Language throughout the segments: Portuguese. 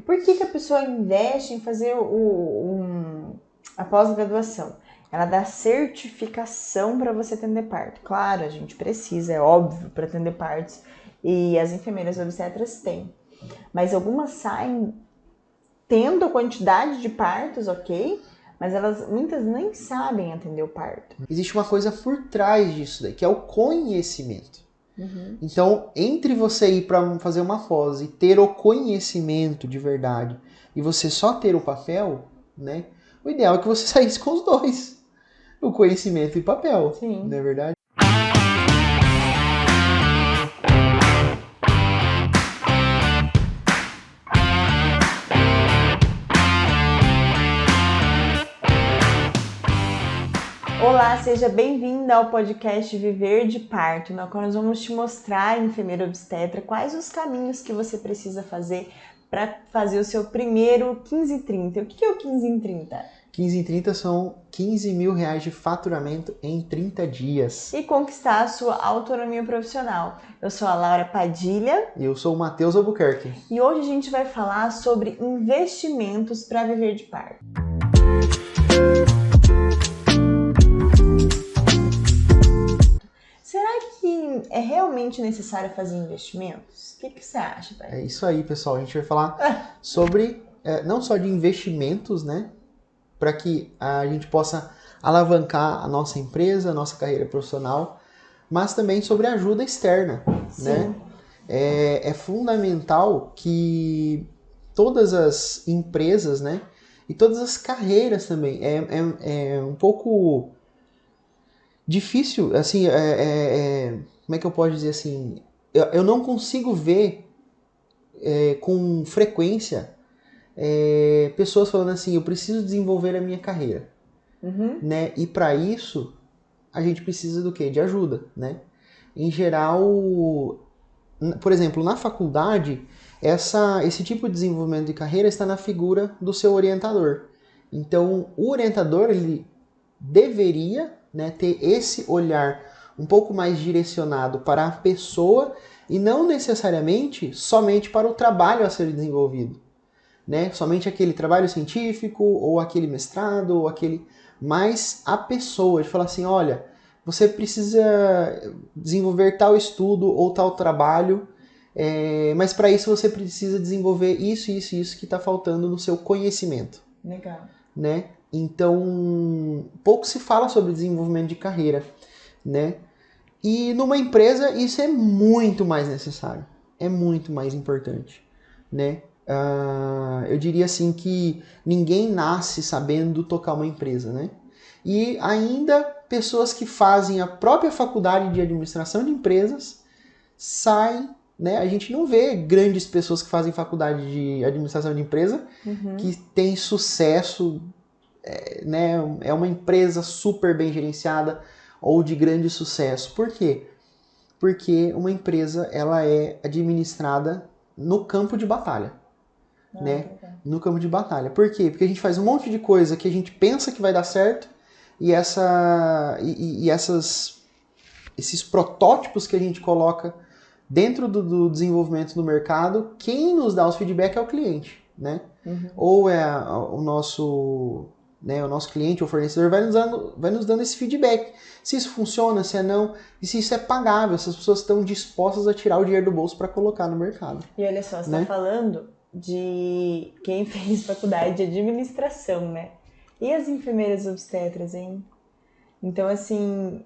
Por que a pessoa investe em fazer a pós-graduação? Ela dá certificação para você atender parto. Claro, a gente precisa, é óbvio, para atender partos. E as enfermeiras obstetras têm. Mas algumas saem tendo a quantidade de partos, ok? Mas muitas nem sabem atender o parto. Existe uma coisa por trás disso daí, que é o conhecimento. Uhum. Então, entre você ir para fazer uma pós e ter o conhecimento de verdade e você só ter o papel, né? O ideal é que você saísse com os dois. O conhecimento e papel, Sim. não é verdade? Olá, seja bem-vinda ao podcast Viver de Parto, no qual nós vamos te mostrar, enfermeira obstetra, quais os caminhos que você precisa fazer para fazer o seu primeiro 15 em 30. O que é o 15 em 30? 15 em 30 são 15 mil reais de faturamento em 30 dias. E conquistar a sua autonomia profissional. Eu sou a Laura Padilha. E eu sou o Matheus Albuquerque. E hoje a gente vai falar sobre investimentos para viver de parto. Será que é realmente necessário fazer investimentos? O que você acha, pai? É isso aí, pessoal. A gente vai falar sobre, não só de investimentos, né? Para que a gente possa alavancar a nossa empresa, a nossa carreira profissional, mas também sobre ajuda externa, Sim. né? É fundamental que todas as empresas, né? E todas as carreiras também. É um pouco difícil, assim, como é que eu posso dizer assim? Eu não consigo ver com frequência pessoas falando assim, eu preciso desenvolver a minha carreira, né? E para isso a gente precisa do quê? De ajuda, né? Em geral, por exemplo, na faculdade, esse tipo de desenvolvimento de carreira está na figura do seu orientador. Então, o orientador ele deveria, né, ter esse olhar um pouco mais direcionado para a pessoa e não necessariamente somente para o trabalho a ser desenvolvido, né? Somente aquele trabalho científico ou aquele mestrado ou aquele, mas a pessoa de falar assim, olha, você precisa desenvolver tal estudo ou tal trabalho, mas para isso você precisa desenvolver isso, isso e isso que está faltando no seu conhecimento. Legal. Né? Então, pouco se fala sobre desenvolvimento de carreira, né? E numa empresa isso é muito mais necessário, é muito mais importante, né? Eu diria assim que ninguém nasce sabendo tocar uma empresa, né? E ainda pessoas que fazem a própria faculdade de administração de empresas saem, né? A gente não vê grandes pessoas que fazem faculdade de administração de empresa que tem sucesso, né? É uma empresa super bem gerenciada ou de grande sucesso. Por quê? Porque uma empresa ela é administrada no campo de batalha, né? No campo de batalha. Por quê? Porque a gente faz um monte de coisa que a gente pensa que vai dar certo e esses protótipos que a gente coloca dentro do desenvolvimento do mercado, quem nos dá os feedback é o cliente, né? Ou é o nosso cliente ou fornecedor vai nos dando esse feedback. Se isso funciona, se é não, e se isso é pagável, se as pessoas estão dispostas a tirar o dinheiro do bolso para colocar no mercado. E olha só, você está falando de quem fez faculdade de administração, né? E as enfermeiras obstetras, hein? Então, assim,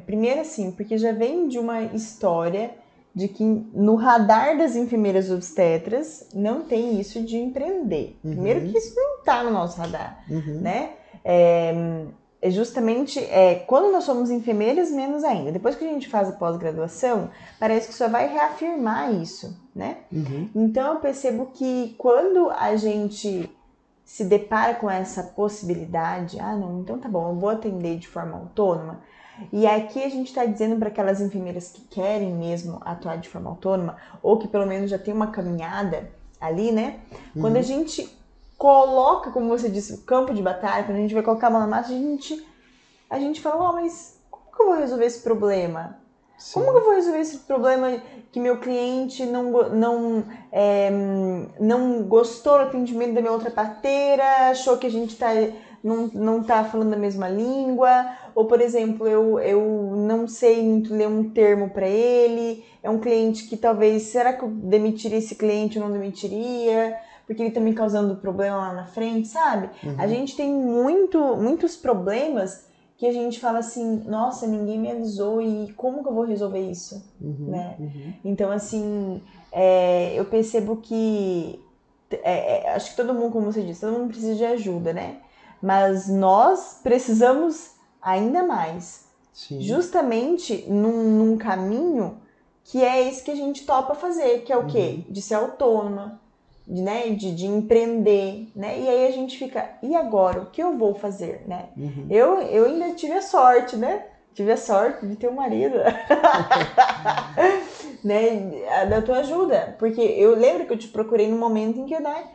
primeiro assim, porque já vem de uma história de que no radar das enfermeiras obstetras não tem isso de empreender. Primeiro que isso não está no nosso radar, né? Justamente quando nós somos enfermeiras, menos ainda. Depois que a gente faz a pós-graduação, parece que só vai reafirmar isso, né? Então eu percebo que quando a gente se depara com essa possibilidade, não, então tá bom, eu vou atender de forma autônoma. E aqui a gente está dizendo para aquelas enfermeiras que querem mesmo atuar de forma autônoma, ou que pelo menos já tem uma caminhada ali, né? Quando a gente coloca, como você disse, o campo de batalha, quando a gente vai colocar a mão na massa, a gente fala, mas como que eu vou resolver esse problema? Sim. Como que eu vou resolver esse problema que meu cliente não gostou do atendimento da minha outra parteira, achou que a gente não tá falando a mesma língua, ou, por exemplo, eu não sei muito ler um termo para ele, é um cliente que talvez, será que eu demitiria esse cliente ou não demitiria? Porque ele tá me causando problema lá na frente, sabe? A gente tem muitos problemas que a gente fala assim, nossa, ninguém me avisou e como que eu vou resolver isso, né? Então, assim, eu percebo que, acho que todo mundo, como você disse, todo mundo precisa de ajuda, né? Mas nós precisamos ainda mais, Sim. justamente num caminho que é esse que a gente topa fazer, que é o quê? De ser autônoma, né, de empreender, né? E aí a gente fica, e agora? O que eu vou fazer, né? Eu ainda tive a sorte, né? Tive a sorte de ter um marido, né? Da tua ajuda, porque eu lembro que eu te procurei no momento em que, né?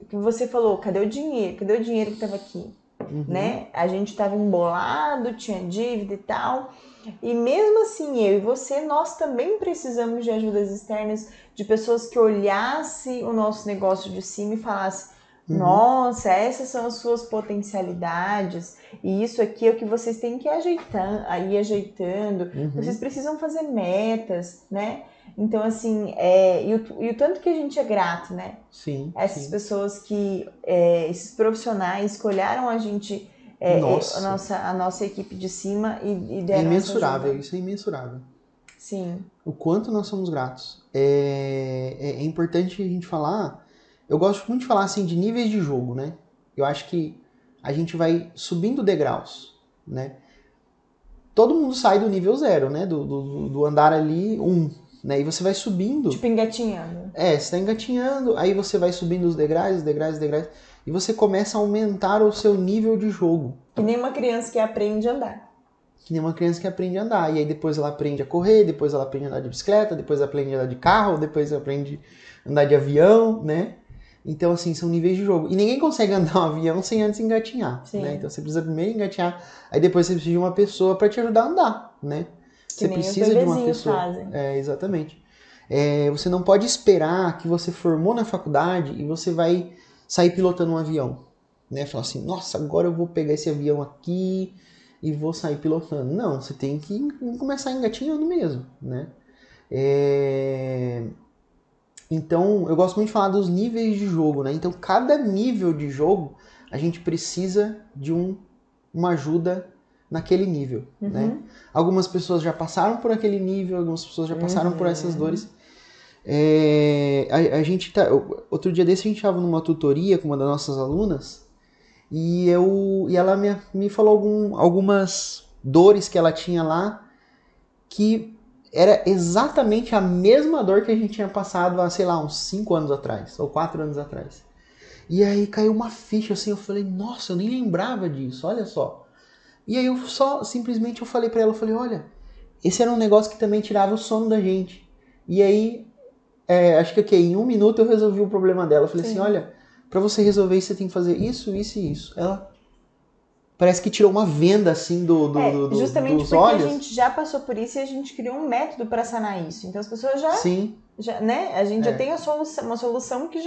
Que você falou, cadê o dinheiro? Cadê o dinheiro que estava aqui? Né? A gente estava embolado, tinha dívida e tal. E mesmo assim, eu e você, nós também precisamos de ajudas externas, de pessoas que olhassem o nosso negócio de cima e falassem, nossa, essas são as suas potencialidades e isso aqui é o que vocês têm que ir ajeitando. Vocês precisam fazer metas, né? Então, assim, e o tanto que a gente é grato, né? Sim. Essas pessoas que, esses profissionais que olharam a gente, a nossa equipe de cima e deram imensurável, essa ajuda. isso é imensurável. Sim. O quanto nós somos gratos. É importante a gente falar, eu gosto muito de falar assim de níveis de jogo, né? Eu acho que a gente vai subindo degraus, né? Todo mundo sai do nível 0, né? Do andar ali 1, né? E você vai subindo. Tipo engatinhando. Você tá engatinhando, aí você vai subindo os degraus, e você começa a aumentar o seu nível de jogo. Que nem uma criança que aprende a andar. Que nem uma criança que aprende a andar. E aí depois ela aprende a correr, depois ela aprende a andar de bicicleta, depois ela aprende a andar de carro, depois ela aprende a andar de avião, né? Então, assim, são níveis de jogo. E ninguém consegue andar um avião sem antes engatinhar, né? Então você precisa primeiro engatinhar, aí depois você precisa de uma pessoa para te ajudar a andar, né? Você precisa de uma pessoa. Fazem. Exatamente. Você não pode esperar que você formou na faculdade e você vai sair pilotando um avião, né? Falar assim, nossa, agora eu vou pegar esse avião aqui e vou sair pilotando. Não, você tem que começar engatinhando mesmo, né? Então, eu gosto muito de falar dos níveis de jogo, né? Então, cada nível de jogo, a gente precisa de uma ajuda naquele nível, né? Algumas pessoas já passaram por aquele nível, algumas pessoas já passaram por essas dores. Outro dia desse a gente estava numa tutoria com uma das nossas alunas e ela me falou algumas dores que ela tinha lá que era exatamente a mesma dor que a gente tinha passado há, sei lá, uns 5 anos atrás, ou 4 anos atrás. E aí caiu uma ficha assim, eu falei, nossa, eu nem lembrava disso, olha só. E aí simplesmente eu falei pra ela, olha, esse era um negócio que também tirava o sono da gente. E aí, acho que em 1 minuto eu resolvi o problema dela. Eu falei assim, olha, pra você resolver isso, você tem que fazer isso, isso e isso. Ela parece que tirou uma venda assim justamente dos porque olhos. A gente já passou por isso e a gente criou um método para sanar isso. Então as pessoas já né? A gente já tem uma solução que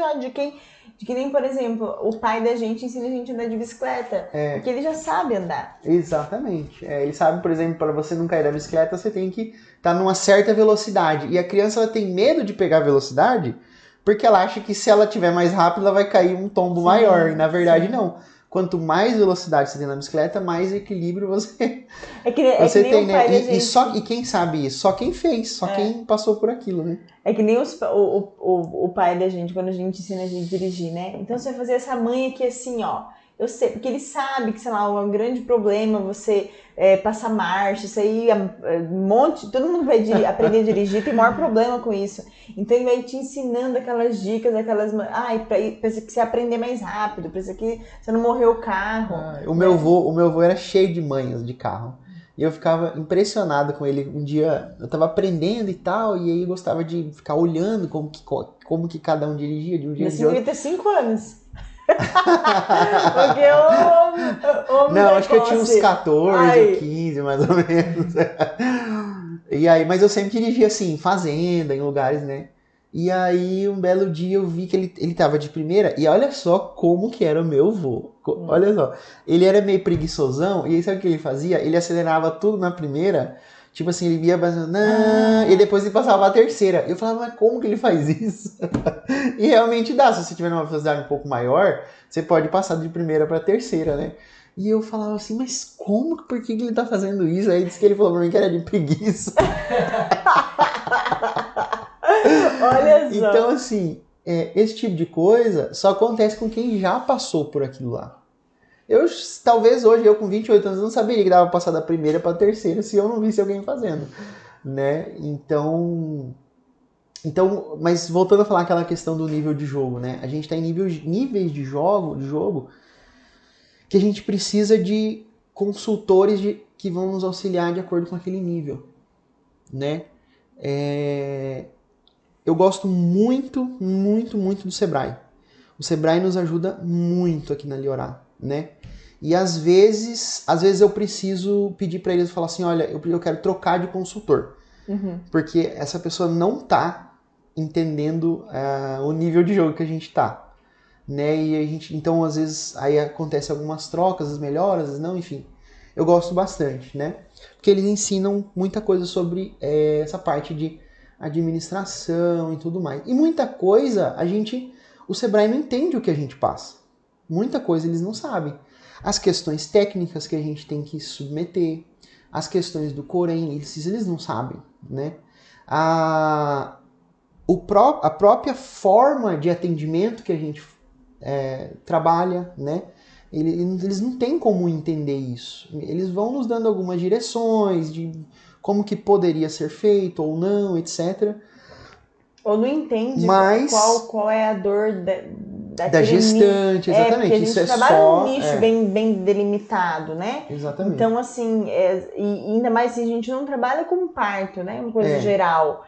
que nem, por exemplo, o pai da gente ensina a gente a andar de bicicleta, porque ele já sabe andar. Exatamente. Ele sabe, por exemplo, para você não cair da bicicleta, você tem que estar numa certa velocidade. E a criança ela tem medo de pegar velocidade porque ela acha que se ela tiver mais rápido, ela vai cair um tombo maior. E na verdade, não. Quanto mais velocidade você tem na bicicleta, mais equilíbrio você tem, né? E quem sabe isso? Só quem fez, só quem passou por aquilo, né? É que nem o pai da gente, quando a gente ensina a gente a dirigir, né? Então você vai fazer essa manha aqui assim, ó. Eu sei, porque ele sabe que, sei lá, um grande problema você passar marcha, isso aí, todo mundo vai aprender a dirigir, tem o maior problema com isso. Então ele vai te ensinando aquelas dicas, pra você aprender mais rápido, pra isso aqui você não morrer o carro. O meu avô era cheio de manhas de carro. E eu ficava impressionado com ele. Um dia eu tava aprendendo e tal, e aí eu gostava de ficar olhando como que cada um dirigia de um dia de outro. Mas você devia ter 5 anos. Porque eu não, acho que eu tinha uns 14 ou 15, mais ou menos. E aí, mas eu sempre dirigi assim, em fazenda, em lugares, né? E aí, um belo dia eu vi que ele tava de primeira, e olha só como que era o meu vô. Olha só, ele era meio preguiçosão, e aí sabe o que ele fazia? Ele acelerava tudo na primeira, tipo assim, ele ia passando, e depois ele passava a terceira. Eu falava, mas como que ele faz isso? E realmente dá, se você tiver numa velocidade um pouco maior, você pode passar de primeira pra terceira, né? E eu falava assim, mas como? Por que ele tá fazendo isso? Aí disse que ele falou pra mim que era de preguiça. Olha só. Então, assim, esse tipo de coisa só acontece com quem já passou por aquilo lá. Talvez hoje, eu com 28 anos, não saberia que dava pra passar da primeira pra terceira se eu não visse alguém fazendo, né? Então, mas voltando a falar aquela questão do nível de jogo, né? A gente tá em níveis de jogo que a gente precisa de consultores que vão nos auxiliar de acordo com aquele nível, né? Eu gosto muito, muito, muito do Sebrae. O Sebrae nos ajuda muito aqui na Liorá, né? E às vezes eu preciso pedir para eles, falar assim, olha, eu quero trocar de consultor. Porque essa pessoa não tá entendendo o nível de jogo que a gente tá. Né? E então, às vezes, aí acontece algumas trocas, as melhoras, as não, enfim. Eu gosto bastante, né? Porque eles ensinam muita coisa sobre essa parte de administração e tudo mais. E muita coisa, o Sebrae não entende o que a gente passa. Muita coisa eles não sabem. As questões técnicas que a gente tem que submeter, as questões do Corém, eles não sabem, né? A própria forma de atendimento que a gente trabalha, né? Eles não têm como entender isso. Eles vão nos dando algumas direções de como que poderia ser feito ou não, etc. Ou não entende qual é a dor da gestante, exatamente. Porque a gente trabalha num nicho bem delimitado, né? Exatamente. Então, assim, e ainda mais se a gente não trabalha com parto, né? Uma coisa geral.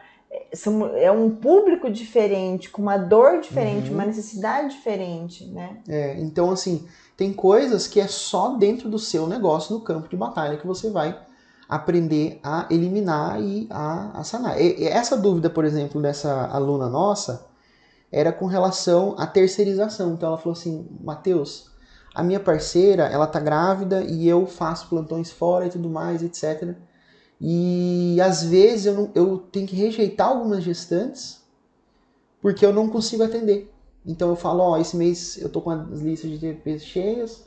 É um público diferente, com uma dor diferente, uma necessidade diferente, né? Então, assim, tem coisas que é só dentro do seu negócio, no campo de batalha, que você vai aprender a eliminar e a sanar. E essa dúvida, por exemplo, dessa aluna nossa, era com relação à terceirização. Então ela falou assim, Matheus, a minha parceira, ela tá grávida e eu faço plantões fora e tudo mais, etc. E às vezes eu tenho que rejeitar algumas gestantes porque eu não consigo atender. Então eu falo, esse mês eu tô com as listas de TPs cheias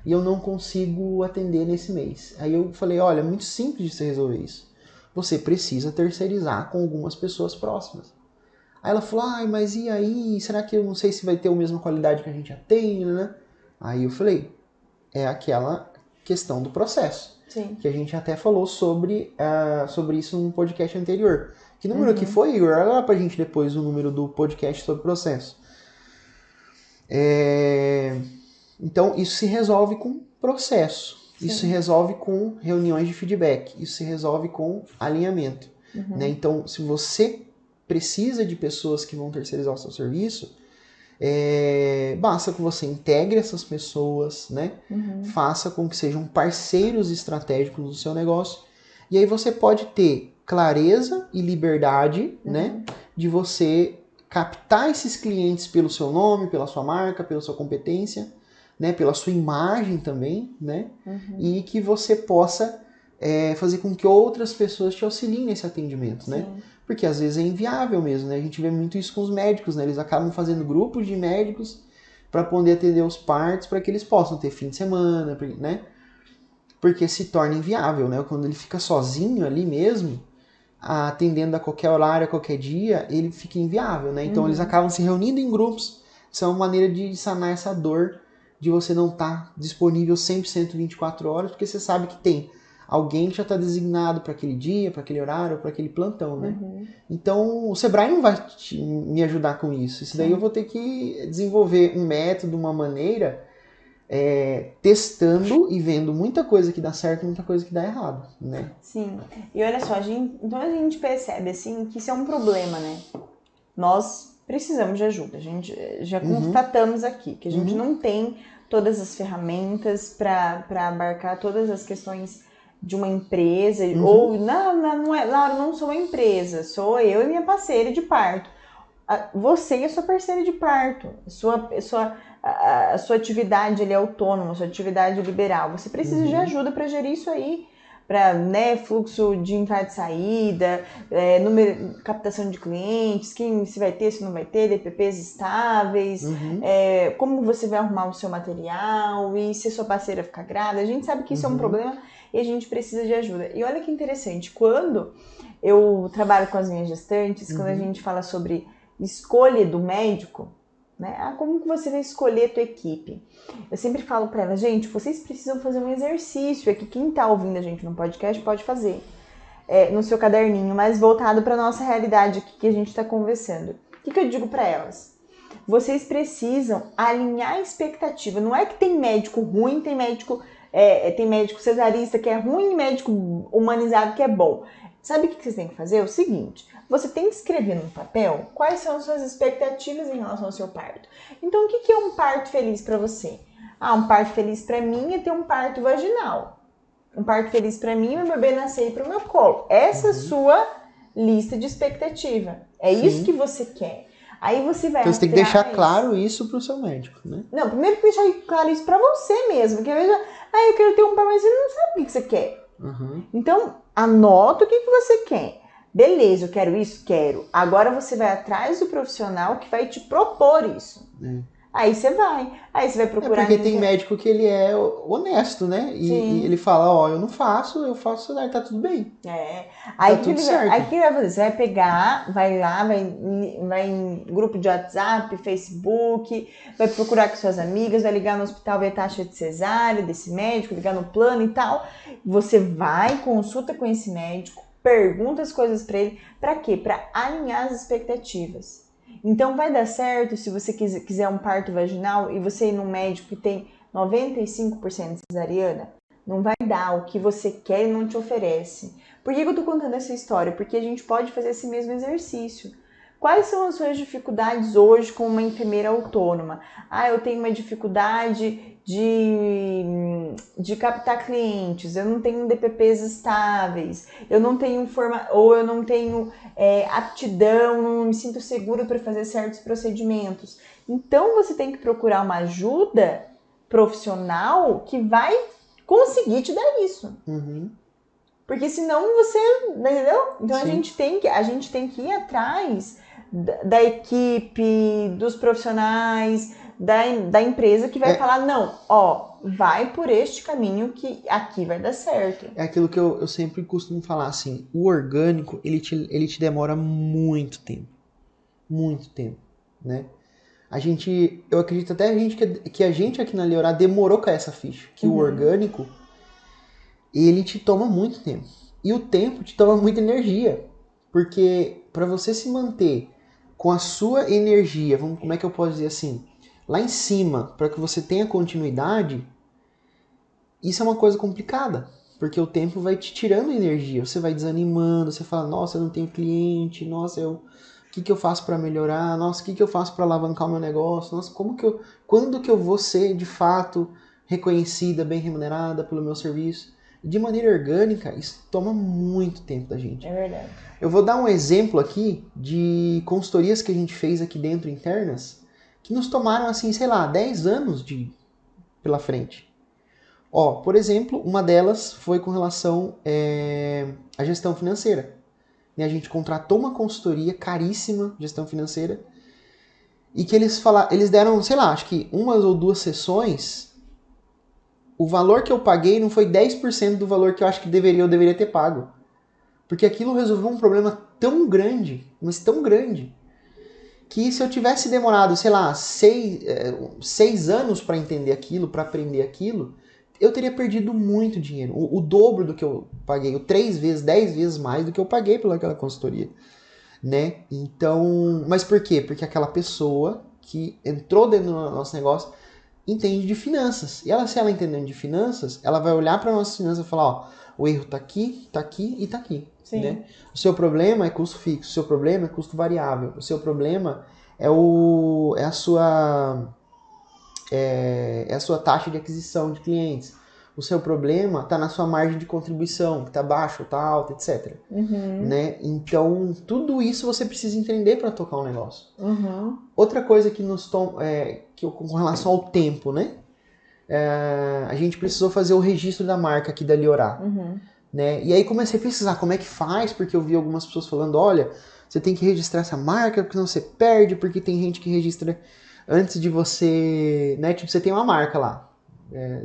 e eu não consigo atender nesse mês. Aí eu falei, olha, é muito simples de você resolver isso. Você precisa terceirizar com algumas pessoas próximas. Aí ela falou, mas e aí? Será que eu não sei se vai ter a mesma qualidade que a gente já tem, né? Aí eu falei, é aquela questão do processo. Sim. Que a gente até falou sobre isso num podcast anterior. Que número que foi, Igor? Olha lá pra gente depois o número do podcast sobre processo. Então, isso se resolve com processo. Sim. Isso se resolve com reuniões de feedback. Isso se resolve com alinhamento. Né? Então, se você precisa de pessoas que vão terceirizar o seu serviço, basta que você integre essas pessoas, né? Faça com que sejam parceiros estratégicos do seu negócio. E aí você pode ter clareza e liberdade, né? De você captar esses clientes pelo seu nome, pela sua marca, pela sua competência, né? Pela sua imagem também, né? E que você possa fazer com que outras pessoas te auxiliem nesse atendimento, né? Porque às vezes é inviável mesmo, né? A gente vê muito isso com os médicos, né? Eles acabam fazendo grupos de médicos para poder atender os partos, para que eles possam ter fim de semana, né? Porque se torna inviável, né? Quando ele fica sozinho ali mesmo, atendendo a qualquer horário, a qualquer dia, ele fica inviável, né? Então eles acabam se reunindo em grupos. Isso é uma maneira de sanar essa dor de você não estar disponível 100% 24 horas, porque você sabe que tem alguém que já está designado para aquele dia, para aquele horário, para aquele plantão, né? Então, o Sebrae não vai me ajudar com isso. Isso daí eu vou ter que desenvolver um método, uma maneira, testando e vendo muita coisa que dá certo e muita coisa que dá errado, né? Sim. E olha só, então a gente percebe, assim, que isso é um problema, né? Nós precisamos de ajuda. A gente já constatamos aqui que a gente não tem todas as ferramentas para abarcar todas as questões de uma empresa, ou não é, Laura, não sou uma empresa, sou eu e minha parceira de parto. Você e a sua parceira de parto, a sua atividade ali, autônoma, a sua atividade liberal. Você precisa de ajuda para gerir isso aí, para, né, fluxo de entrada e saída, captação de clientes, se vai ter, se não vai ter, DPPs estáveis, como você vai arrumar o seu material e se a sua parceira ficar grávida. A gente sabe que isso é um problema e a gente precisa de ajuda. E olha que interessante, quando eu trabalho com as minhas gestantes, quando a gente fala sobre escolha do médico, né? Como que você vai escolher a tua equipe? Eu sempre falo para elas, gente, vocês precisam fazer um exercício aqui. Quem tá ouvindo a gente no podcast pode fazer no seu caderninho, mas voltado para nossa realidade aqui que a gente está conversando. O que eu digo para elas? Vocês precisam alinhar a expectativa. Não é que tem médico ruim, tem médico cesarista que é ruim e médico humanizado que é bom. Sabe o que vocês têm que fazer? É o seguinte, você tem que escrever no papel quais são as suas expectativas em relação ao seu parto. Então, o que é um parto feliz para você? Um parto feliz para mim é ter um parto vaginal. Um parto feliz para mim é meu bebê nascer para o meu colo. Essa é a sua lista de expectativa. É isso que você quer. Aí você vai Então você tem que deixar claro isso pro seu médico, né? Não, primeiro que deixar claro isso pra você mesmo. Porque às vezes, eu quero ter um pai, mas você não sabe o que você quer. Então, anota o que você quer. Beleza, eu quero isso? Quero. Agora você vai atrás do profissional que vai te propor isso. Aí você vai procurar... Porque tem médico que ele é honesto, né? E ele fala, eu não faço, eu faço, tá tudo bem. Aí tá tudo certo. Aí o que vai fazer? Você vai pegar, vai lá, vai em grupo de WhatsApp, Facebook, vai procurar com suas amigas, vai ligar no hospital, ver a taxa de cesárea desse médico, ligar no plano e tal. Você vai, consulta com esse médico, pergunta as coisas pra ele. Pra quê? Pra alinhar as expectativas. Então vai dar certo se você quiser um parto vaginal e você ir num médico que tem 95% de cesariana? Não vai dar o que você quer e não te oferece. Por que eu tô contando essa história? Porque a gente pode fazer esse mesmo exercício. Quais são as suas dificuldades hoje como uma enfermeira autônoma? Eu tenho uma dificuldade de captar clientes, eu não tenho DPPs estáveis, eu não tenho eu não tenho aptidão, não me sinto segura para fazer certos procedimentos. Então você tem que procurar uma ajuda profissional que vai conseguir te dar isso. Porque senão você, entendeu? Então a gente tem que ir atrás da equipe, dos profissionais, da empresa que vai falar, não, vai por este caminho que aqui vai dar certo. É aquilo que eu sempre costumo falar, assim, o orgânico, ele te demora muito tempo, né? Eu acredito até que a gente aqui na Leorá demorou com essa ficha, que o orgânico, ele te toma muito tempo. E o tempo te toma muita energia. Porque para você se manter com a sua energia, como é que eu posso dizer assim? Lá em cima, para que você tenha continuidade, isso é uma coisa complicada. Porque o tempo vai te tirando energia. Você vai desanimando, você fala, nossa, eu não tenho cliente, nossa, o que eu faço para melhorar? Nossa, o que eu faço para alavancar o meu negócio? Nossa, quando que eu vou ser, de fato, reconhecida, bem remunerada pelo meu serviço? De maneira orgânica, isso toma muito tempo da gente. É verdade. Eu vou dar um exemplo aqui de consultorias que a gente fez aqui dentro, internas, que nos tomaram, assim, 10 anos pela frente. Por exemplo, uma delas foi com relação à gestão financeira. E a gente contratou uma consultoria caríssima, gestão financeira, e que eles deram, acho que 1 ou 2 sessões. O valor que eu paguei não foi 10% do valor que eu acho que eu deveria ter pago. Porque aquilo resolveu um problema tão grande, mas tão grande, que se eu tivesse demorado, 6 anos para entender aquilo, para aprender aquilo, eu teria perdido muito dinheiro. O dobro do que eu paguei, 3 vezes, 10 vezes mais do que eu paguei pelaquela consultoria. Né? Então, mas por quê? Porque aquela pessoa que entrou dentro do nosso negócio entende de finanças. E se ela entendendo de finanças, ela vai olhar para nossas finanças e falar, o erro tá aqui e tá aqui. Né? O seu problema é custo fixo, o seu problema é custo variável, o seu problema é a sua taxa de aquisição de clientes. o seu problema está na sua margem de contribuição, que está baixa ou está alta, etc. Né? Então, tudo isso você precisa entender para tocar um negócio. Outra coisa que com relação ao tempo, né? A gente precisou fazer o registro da marca aqui da Liorá. Né? E aí comecei a pesquisar como é que faz, porque eu vi algumas pessoas falando, olha, você tem que registrar essa marca, porque senão você perde, porque tem gente que registra antes de você, né? Tipo, você tem uma marca lá,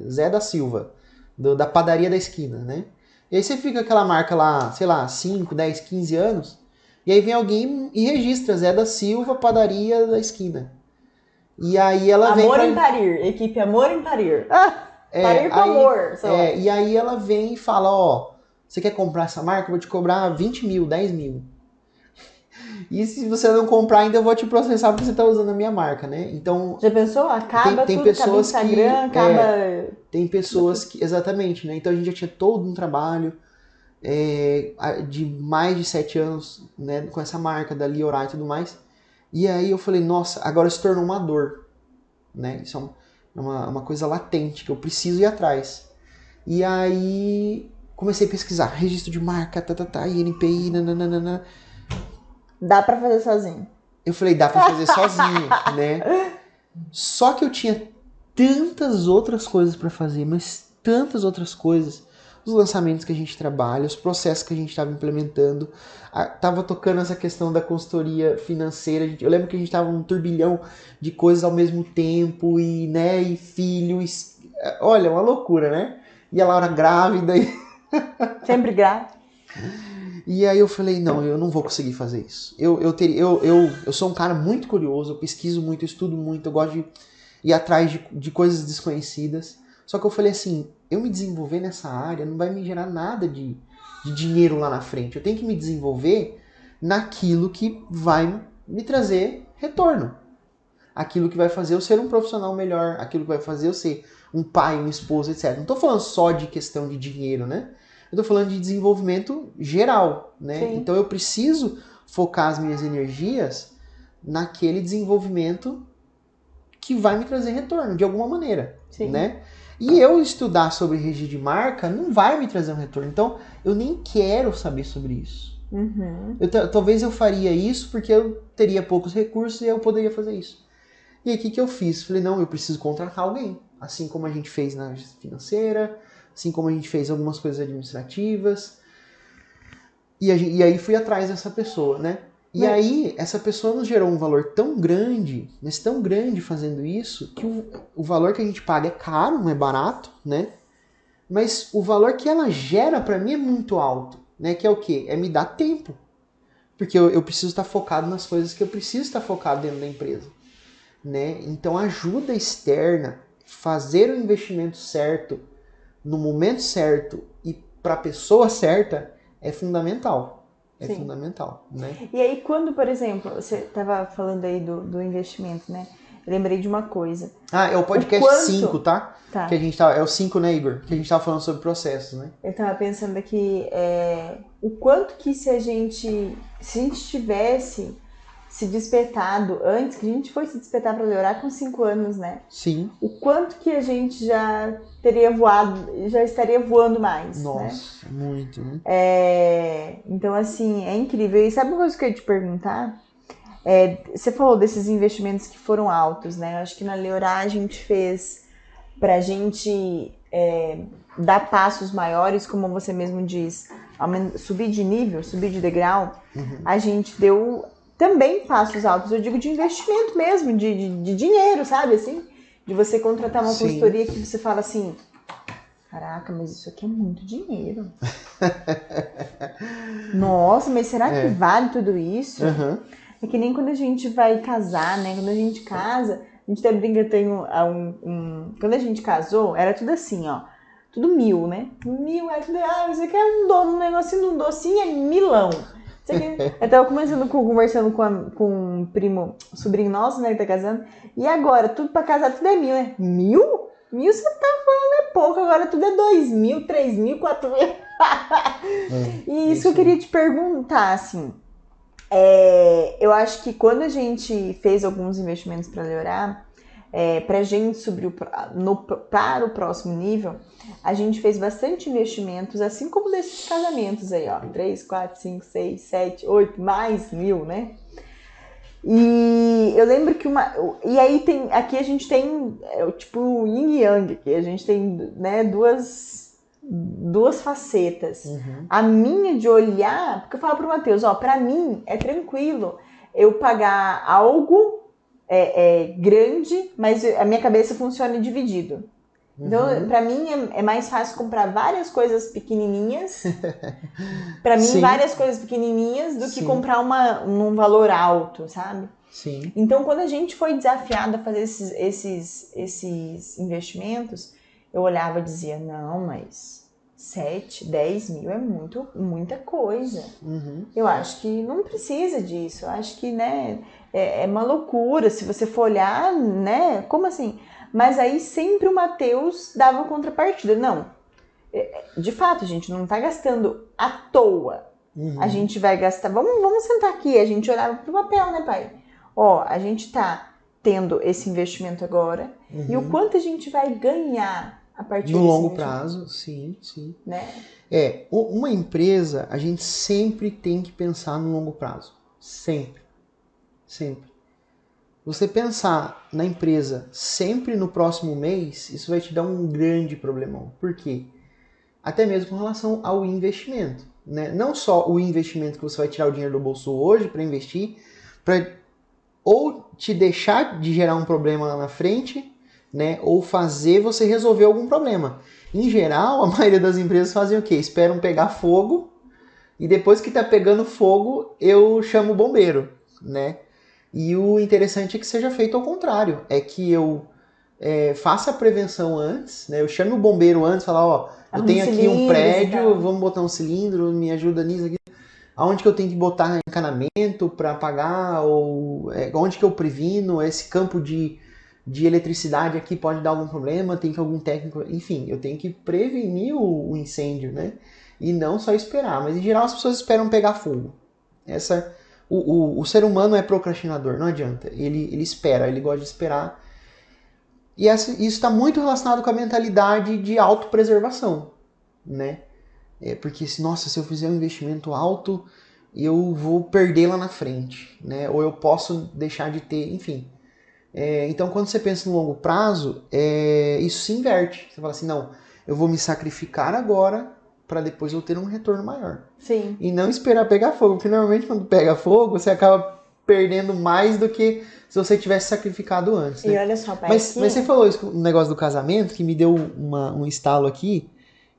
Zé da Silva, da padaria da esquina, né? E aí você fica com aquela marca lá, sei lá, 5, 10, 15 anos, e aí vem alguém e registra Zé da Silva, padaria da esquina. E aí ela vem Amor em Parir, equipe Amor em Parir. Parir com aí, amor, sei lá. E aí ela vem e fala, ó, você quer comprar essa marca? Eu vou te cobrar 20 mil, 10 mil. E se você não comprar, ainda eu vou te processar porque você está usando a minha marca, né? Então, já pensou? Acaba tem tudo, pessoas acaba Instagram, acaba... tem pessoas que... Exatamente, né? Então a gente já tinha todo um trabalho de mais de 7 anos, né, com essa marca da Liorá e tudo mais. E aí eu falei, nossa, agora se tornou uma dor, né? Isso é uma coisa latente que eu preciso ir atrás. E aí comecei a pesquisar registro de marca, INPI, nananana. Dá pra fazer sozinho. Eu falei, dá pra fazer sozinho, né? Só que eu tinha tantas outras coisas pra fazer, mas tantas outras coisas. Os lançamentos que a gente trabalha, os processos que a gente estava implementando. Tava tocando essa questão da consultoria financeira. Eu lembro que a gente tava num turbilhão de coisas ao mesmo tempo, e, né, e filho. Olha, uma loucura, né? E a Laura grávida. Sempre grávida. E aí eu falei, não, eu não vou conseguir fazer isso. Eu sou um cara muito curioso, eu pesquiso muito, eu estudo muito, eu gosto de ir atrás de coisas desconhecidas. Só que eu falei assim, eu me desenvolver nessa área não vai me gerar nada de dinheiro lá na frente. Eu tenho que me desenvolver naquilo que vai me trazer retorno. Aquilo que vai fazer eu ser um profissional melhor, aquilo que vai fazer eu ser um pai, um esposo, etc. Não estou falando só de questão de dinheiro, né? Eu tô falando de desenvolvimento geral, né? Sim. Então eu preciso focar as minhas energias naquele desenvolvimento que vai me trazer retorno, de alguma maneira, Sim. né? E eu estudar sobre registro de marca não vai me trazer um retorno. Então eu nem quero saber sobre isso. Talvez eu faria isso porque eu teria poucos recursos e eu poderia fazer isso. E aí o que eu fiz? Falei, não, eu preciso contratar alguém. Assim como a gente fez na gestão financeira, assim como a gente fez algumas coisas administrativas. E aí fui atrás dessa pessoa, né? E aí essa pessoa nos gerou um valor tão grande, mas tão grande fazendo isso, que o valor que a gente paga é caro, não é barato, né? Mas o valor que ela gera para mim é muito alto, né? Que é o quê? É me dar tempo. Porque eu preciso estar focado nas coisas que eu preciso estar focado dentro da empresa, né? Então a ajuda externa, fazer o investimento certo, no momento certo e para a pessoa certa é fundamental. Sim. Fundamental, né? E aí quando, por exemplo, você estava falando aí do investimento, né? Eu lembrei de uma coisa. É o podcast 5, tá? Que a gente é o 5, né, Igor? Que a gente tava falando sobre processos, né? Eu tava pensando aqui, o quanto que se a gente tivesse se despertado antes, que a gente foi se despertar para melhorar com 5 anos, né? Sim. O quanto que a gente já teria voado, já estaria voando mais, Nossa, né? muito, né? Então, assim, é incrível. E sabe uma coisa que eu ia te perguntar? Você falou desses investimentos que foram altos, né? Eu acho que na Leorá a gente fez pra gente dar passos maiores, como você mesmo diz, subir de nível, subir de degrau. A gente deu também passos altos, eu digo de investimento mesmo, de dinheiro, sabe, assim? De você contratar uma consultoria que você fala assim, caraca, mas isso aqui é muito dinheiro. Nossa, mas será que vale tudo isso? É que nem quando a gente vai casar, né? Quando a gente casa, a gente até brinca, quando a gente casou, era tudo assim, ó. Tudo 1000, né? 1000 é tudo, você quer um negocinho de um docinho, é milão. Eu tava conversando com um primo, sobrinho nosso, né, que tá casando. E agora, tudo pra casar, tudo é 1000, né? 1000? 1000 você tá falando é pouco, agora tudo é 2000, 3000, 4000. E isso eu queria te perguntar, assim. Eu acho que quando a gente fez alguns investimentos pra melhorar, Para a gente subir para o próximo nível, a gente fez bastante investimentos, assim como desses casamentos aí, ó, 3, 4, 5, 6, 7, 8, mais 1.000, né? E eu lembro que e aí aqui a gente tem, tipo, yin e yang, aqui a gente tem, né, duas facetas. A minha de olhar, porque eu falo pro Matheus, ó, pra mim é tranquilo eu pagar algo grande, mas a minha cabeça funciona dividido. Então, pra mim é mais fácil comprar várias coisas pequenininhas, pra mim várias coisas pequenininhas do que comprar num valor alto, sabe? Sim. Então, quando a gente foi desafiado a fazer esses investimentos, eu olhava e dizia, não, mas 7, 10 mil é muita coisa. Eu acho que não precisa disso. Eu acho que, né, é uma loucura. Se você for olhar, né, como assim? Mas aí sempre o Matheus dava contrapartida. Não, de fato, a gente não tá gastando à toa. A gente vai gastar... Vamos sentar aqui. A gente olhava pro papel, né, pai? Ó, a gente tá tendo esse investimento agora. E o quanto a gente vai ganhar a partir no longo prazo, sim. Né? Uma empresa, a gente sempre tem que pensar no longo prazo. Sempre. Você pensar na empresa sempre no próximo mês, isso vai te dar um grande problemão. Por quê? Até mesmo com relação ao investimento. Né? Não só o investimento que você vai tirar o dinheiro do bolso hoje para investir, para ou te deixar de gerar um problema lá na frente, né? Ou fazer você resolver algum problema. Em geral, a maioria das empresas fazem o quê? Esperam pegar fogo e depois que está pegando fogo, eu chamo o bombeiro, né? E o interessante é que seja feito ao contrário. É que eu faça a prevenção antes, né? Eu chame o bombeiro antes, falar, ó, eu tenho aqui um prédio, vamos botar um cilindro, me ajuda nisso aqui. Aonde que eu tenho que botar encanamento para apagar, ou onde que eu previno, esse campo de eletricidade aqui pode dar algum problema, tem que algum técnico... Enfim, eu tenho que prevenir o incêndio, né? E não só esperar. Mas, em geral, as pessoas esperam pegar fogo. O ser humano é procrastinador, não adianta. Ele espera, ele gosta de esperar. E isso está muito relacionado com a mentalidade de autopreservação, né? Porque, nossa, se eu fizer um investimento alto, eu vou perder lá na frente, né? Ou eu posso deixar de ter, enfim. Então, quando você pensa no longo prazo, isso se inverte. Você fala assim, não, eu vou me sacrificar agora para depois eu ter um retorno maior. Sim. E não esperar pegar fogo, porque normalmente quando pega fogo, você acaba perdendo mais do que se você tivesse sacrificado antes. Né? E olha só, pai. Mas você falou isso, o negócio do casamento, que me deu um estalo aqui,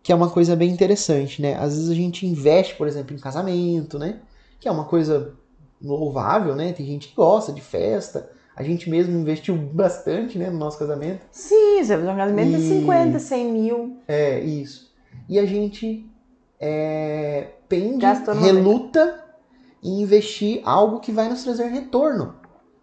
que é uma coisa bem interessante, né? Às vezes a gente investe, por exemplo, em casamento, né? Que é uma coisa louvável, né? Tem gente que gosta de festa. A gente mesmo investiu bastante, né, no nosso casamento. Sim, você fez um casamento de 50, 100 mil. Isso. E a gente reluta em investir algo que vai nos trazer retorno.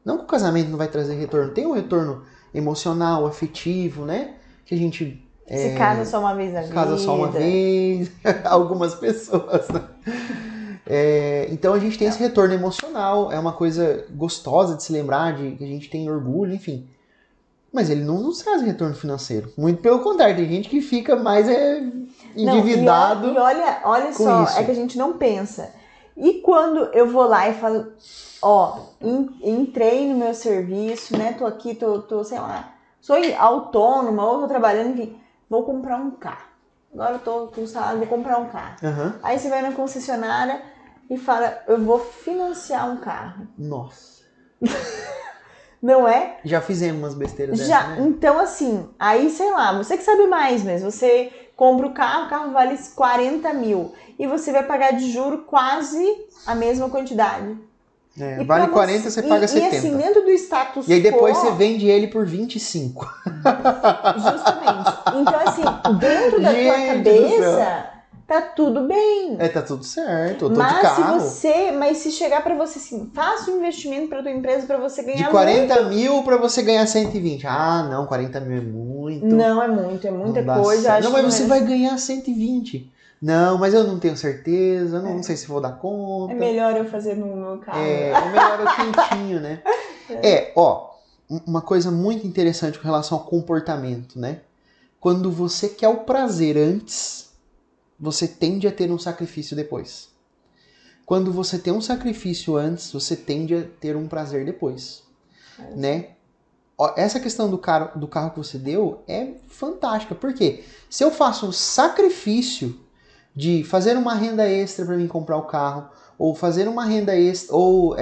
Não que o casamento não vai trazer retorno. Tem um retorno emocional, afetivo, né? Que a gente... Se casa só uma vez na vida. Casa só uma vez. Algumas pessoas, né? Então a gente tem esse retorno emocional, é uma coisa gostosa de se lembrar, que a gente tem orgulho, enfim. Mas ele não nos traz retorno financeiro. Muito pelo contrário, tem gente que fica mais endividado. E olha só, isso. É que a gente não pensa. E quando eu vou lá e falo, ó, entrei no meu serviço, né? Tô aqui, tô sei lá, sou autônoma ou tô trabalhando, enfim, vou comprar um carro. Agora eu tô com salário, vou comprar um carro. Aí você vai na concessionária e fala, eu vou financiar um carro. Nossa. Não é? Já fizemos umas besteiras Já, dessa, né? Então assim, aí sei lá, você que sabe mais mesmo, você compra o carro vale 40 mil e você vai pagar de juro quase a mesma quantidade. Vale 40, você paga 70. E assim, dentro do status quo... E aí depois você vende ele por 25. Justamente. Então assim, dentro da tua cabeça... Tá tudo bem. Tá tudo certo. Eu tô de carro. Mas se chegar pra você assim, faça um investimento pra tua empresa pra você ganhar de 40 mil pra você ganhar 120. Ah, não, 40 mil é muito. Não, é muito, é muita coisa. Acho mas você vai ganhar 120. Não, mas eu não tenho certeza, não sei se vou dar conta. É melhor eu fazer no meu carro. É melhor eu quentinho, né? uma coisa muito interessante com relação ao comportamento, né? Quando você quer o prazer antes, você tende a ter um sacrifício depois. Quando você tem um sacrifício antes, você tende a ter um prazer depois, né? Essa questão do carro que você deu é fantástica. Por quê? Se eu faço um sacrifício de fazer uma renda extra para mim comprar o carro, ou fazer uma renda extra, ou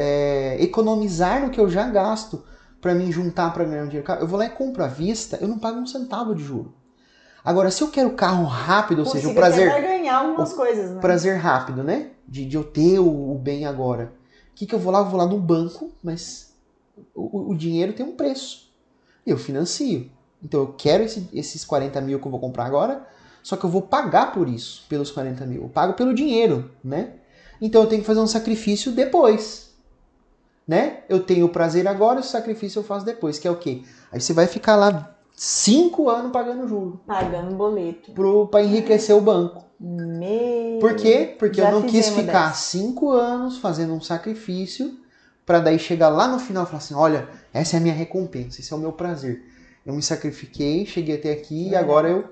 economizar no que eu já gasto para mim juntar para ganhar um dinheiro, eu vou lá e compro à vista, eu não pago um centavo de juro. Agora, se eu quero carro rápido, ou seja, o prazer... Você vai ganhar algumas coisas, né? Prazer rápido, né? De eu ter o bem agora. O que eu vou lá? Eu vou lá no banco, mas o dinheiro tem um preço. Eu financio. Então eu quero esses 40 mil que eu vou comprar agora, só que eu vou pagar por isso, pelos 40 mil. Eu pago pelo dinheiro, né? Então eu tenho que fazer um sacrifício depois, né? Eu tenho o prazer agora, o sacrifício eu faço depois, que é o quê? Aí você vai ficar lá 5 anos pagando juro. Pagando boleto. Para enriquecer o banco. Por quê? Porque eu não quis ficar 5 anos fazendo um sacrifício para daí chegar lá no final e falar assim, olha, essa é a minha recompensa, esse é o meu prazer. Eu me sacrifiquei, cheguei até aqui e agora eu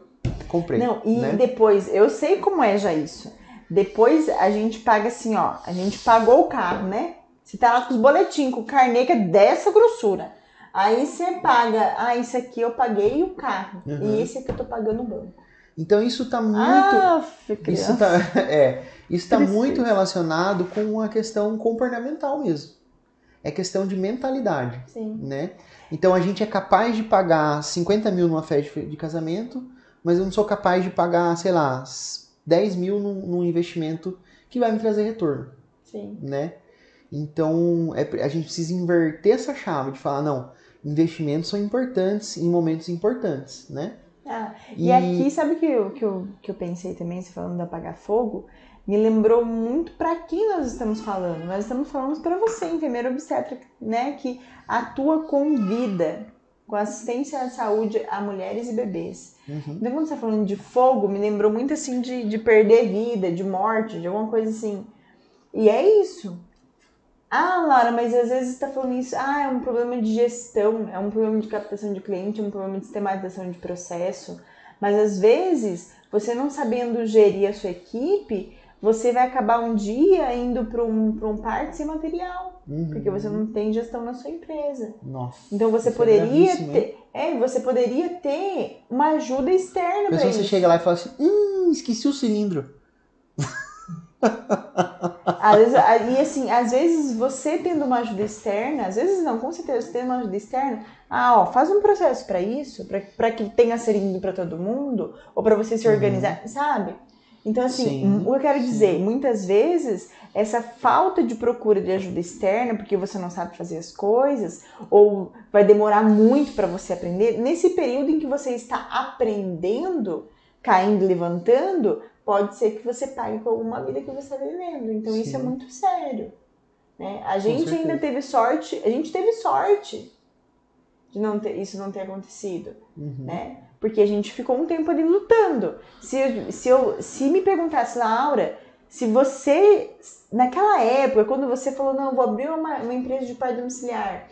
comprei. Não, e né? depois, eu sei como é já isso. Depois a gente paga assim, ó, a gente pagou o carro, né? Você tá lá com os boletins, com o carnê que é dessa grossura. Aí você paga, isso aqui eu paguei o carro. E esse aqui eu tô pagando o banco. Então isso tá muito... isso tá muito relacionado com a questão comportamental mesmo. É questão de mentalidade. Sim. Né? Então a gente é capaz de pagar 50 mil numa festa de casamento, mas eu não sou capaz de pagar, sei lá, 10 mil num investimento que vai me trazer retorno. Sim. Né? Então a gente precisa inverter essa chave de falar, não, investimentos são importantes em momentos importantes, né? E aqui, sabe o que eu pensei também, você falando da Apagar Fogo, me lembrou muito para quem nós estamos falando. Nós estamos falando para você, enfermeira obstetra, né, que atua com vida, com assistência à saúde a mulheres e bebês. Então, quando você está falando de fogo, me lembrou muito assim de perder vida, de morte, de alguma coisa assim. E é isso. Laura, mas às vezes você está falando isso, é um problema de gestão, é um problema de captação de cliente, é um problema de sistematização de processo. Mas às vezes, você não sabendo gerir a sua equipe, você vai acabar um dia indo para um parque sem material, porque você não tem gestão na sua empresa. Nossa, então você poderia ter uma ajuda externa para isso. Você chega lá e fala assim, esqueci o cilindro. Às vezes você tendo uma ajuda externa, às vezes não, com certeza você tendo uma ajuda externa, faz um processo para isso, para que tenha seringue para todo mundo, ou para você se organizar, sabe? Então assim, o que eu quero dizer, muitas vezes essa falta de procura de ajuda externa, porque você não sabe fazer as coisas, ou vai demorar muito para você aprender, nesse período em que você está aprendendo, caindo e levantando, pode ser que você pague com alguma vida que você está vivendo. Então isso é muito sério. Né? A gente ainda teve sorte, de isso não ter acontecido. Né? Porque a gente ficou um tempo ali lutando. Se me perguntasse, Laura, se você, naquela época, quando você falou, não, vou abrir uma empresa de parto domiciliar,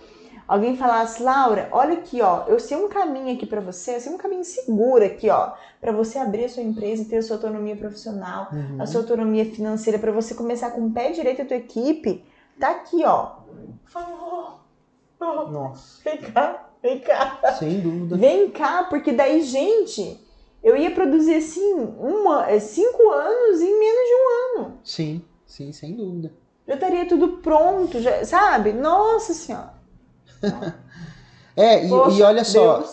alguém falasse, Laura, olha aqui, ó, eu sei um caminho aqui pra você, eu sei um caminho seguro aqui, ó, pra você abrir a sua empresa e ter a sua autonomia profissional, a sua autonomia financeira, pra você começar com o pé direito a tua equipe, tá aqui, ó. Nossa. Vem cá. Sem dúvida. Vem cá, porque daí, gente, eu ia produzir, assim, 5 anos em menos de um ano. Sim, sem dúvida. Já estaria tudo pronto, já, sabe? Nossa Senhora. Poxa, e olha só,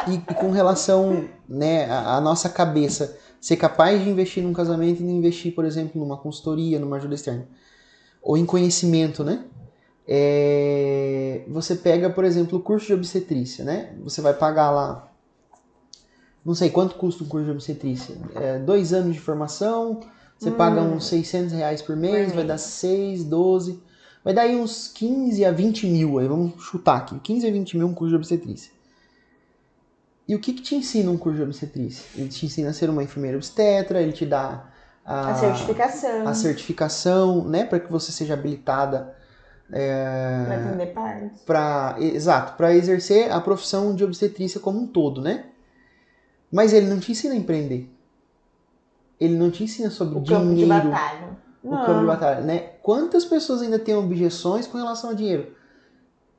e com relação, né, à nossa cabeça, ser capaz de investir num casamento e não investir, por exemplo, numa consultoria, numa ajuda externa, ou em conhecimento, né? Você pega, por exemplo, o curso de obstetrícia, né? Você vai pagar lá, não sei quanto custa um curso de obstetrícia, 2 anos de formação, você paga uns R$600 por mês, vai dar 6, 12... Vai dar aí uns 15 a 20 mil, aí vamos chutar aqui, 15 a 20 mil um curso de obstetrícia. E o que te ensina um curso de obstetrícia? Ele te ensina a ser uma enfermeira obstetra, ele te dá a certificação. A certificação, né, para que você seja habilitada Para atender partos. Exato, para exercer a profissão de obstetrícia como um todo, né? Mas ele não te ensina a empreender. Ele não te ensina sobre dinheiro. Campo de batalha. O campo de batalha, né? Quantas pessoas ainda têm objeções com relação ao dinheiro?